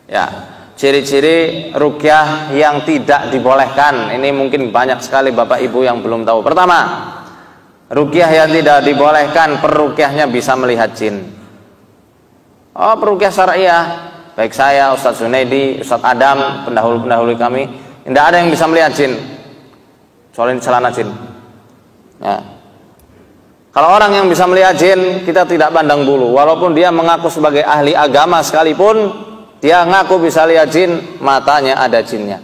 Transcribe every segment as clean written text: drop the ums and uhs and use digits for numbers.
Ya, ciri-ciri ruqyah yang tidak dibolehkan. Ini mungkin banyak sekali Bapak Ibu yang belum tahu. Pertama, ruqyah yang tidak dibolehkan, peruqyahnya bisa melihat jin. Oh, peruqyah syariah, baik saya, Ustadz Zunaidi, Ustadz Adam, pendahulu-pendahulu kami, tidak ada yang bisa melihat jin. Soalnya celana jin. Ya. Kalau orang yang bisa melihat jin, kita tidak pandang bulu. Walaupun dia mengaku sebagai ahli agama sekalipun, dia ngaku bisa lihat jin, matanya ada jinnya.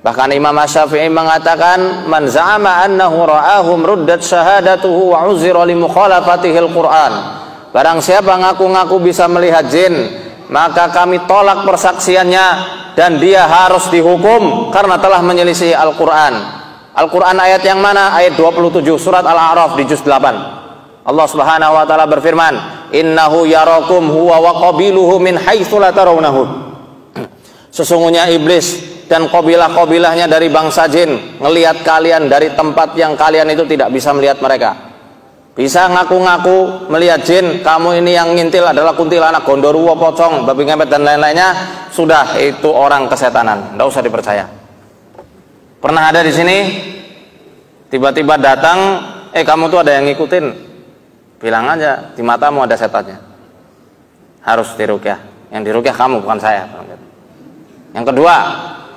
Bahkan Imam Asy-Syafi'i mengatakan, man za'ama annahu ra'ahum ruddat syahadatuhu wa uzira li mukhalafatihil Qur'an. Barang siapa ngaku-ngaku bisa melihat jin, maka kami tolak persaksiannya dan dia harus dihukum karena telah menyelisih Al-Qur'an. Al-Qur'an ayat yang mana? Ayat 27 surat Al-A'raf di juz 8. Allah Subhanahu wa taala berfirman, innahu yarakum huwa wa qabiluhu min haitsu la tarawnahum. Sesungguhnya iblis dan kabilah-kabilahnya dari bangsa jin ngelihat kalian dari tempat yang kalian itu tidak bisa melihat mereka. Bisa ngaku-ngaku melihat jin, kamu ini yang ngintil adalah kuntilanak, gondoruwo, pocong, babi ngepet dan lain-lainnya, sudah itu orang kesetanan, tidak usah dipercaya. Pernah ada di sini tiba-tiba datang, kamu tuh ada yang ngikutin, bilang aja di matamu ada setannya, harus diruqyah. Yang diruqyah kamu, bukan saya. Yang kedua,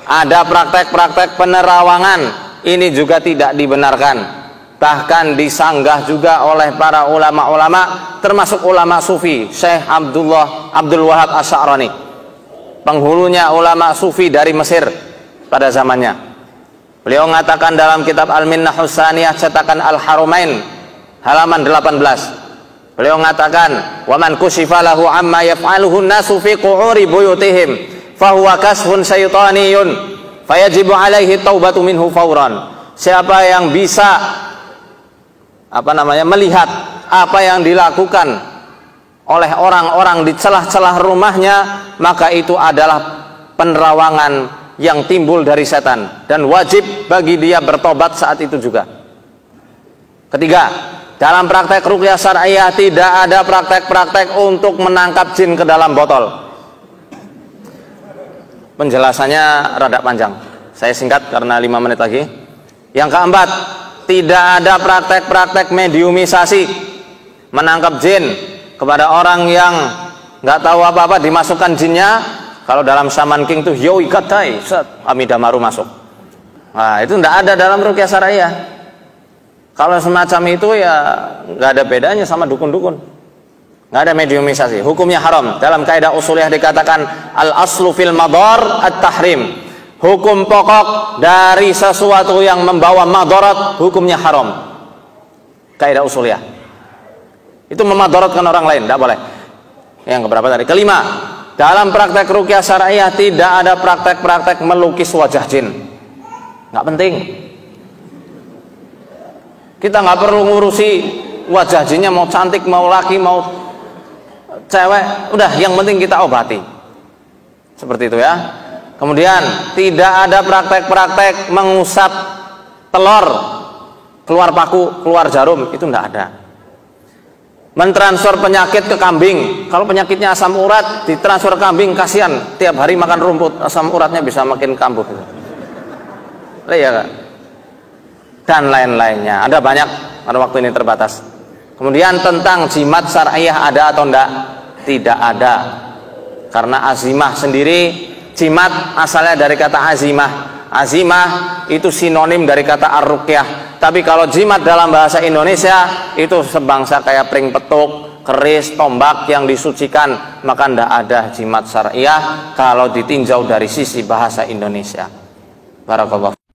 ada praktek-praktek penerawangan, ini juga tidak dibenarkan, bahkan disanggah juga oleh para ulama-ulama, termasuk ulama sufi. Syekh Abdul Wahab Asy'arani, penghulunya ulama sufi dari Mesir pada zamannya. Beliau mengatakan dalam kitab Al-Minnah Husaniyah cetakan Al-Harumain halaman 18. Beliau mengatakan, "Wa man kushifa lahu amma yaf'aluhu an-nasu fi qu'uri buyutihim, fa huwa kasfun syaitaniyun, fayajibu 'alaihi taubatu minhu fawran." Siapa yang bisa melihat apa yang dilakukan oleh orang-orang di celah-celah rumahnya, maka itu adalah penerawangan yang timbul dari setan dan wajib bagi dia bertobat saat itu juga. Ketiga, dalam praktek ruqyah syariah tidak ada praktek-praktek untuk menangkap jin ke dalam botol. Penjelasannya rada panjang, saya singkat karena 5 menit lagi. Yang keempat, tidak ada praktek-praktek mediumisasi, menangkap jin kepada orang yang nggak tahu apa-apa, dimasukkan jinnya. Kalau dalam Shaman King tuh yoi katai, Amidamaru masuk. Nah, itu tidak ada dalam ruqyah syariah. Kalau semacam itu ya nggak ada bedanya sama dukun-dukun. Nggak ada mediumisasi, hukumnya haram. Dalam kaidah usuliyah dikatakan al aslu fil madar at-tahrim. Hukum pokok dari sesuatu yang membawa madarat hukumnya haram. Kaidah usuliyah. Itu memadaratkan orang lain, tidak boleh. Yang keberapa tadi? Kelima, dalam praktek ruqyah syariah tidak ada praktek-praktek melukis wajah jin. Nggak penting. Kita nggak perlu ngurusi wajah jinnya mau cantik, mau laki, mau cewek. Udah, yang penting kita obati. Seperti itu ya. Kemudian tidak ada praktek-praktek mengusap telur, keluar paku, keluar jarum, itu tidak ada. Mentransfer penyakit ke kambing, kalau penyakitnya asam urat ditransfer ke kambing, kasihan tiap hari makan rumput, asam uratnya bisa makin kambuh gitu. Ya, dan lain-lainnya, ada banyak, pada waktu ini terbatas. Kemudian tentang jimat syariah ada atau tidak? Tidak ada, karena azimah sendiri, jimat asalnya dari kata azimah. Azimah itu sinonim dari kata ar-ruqyah. Tapi kalau jimat dalam bahasa Indonesia itu sebangsa kayak pring petuk, keris, tombak yang disucikan, maka tidak ada jimat syariah kalau ditinjau dari sisi bahasa Indonesia. Barakallah.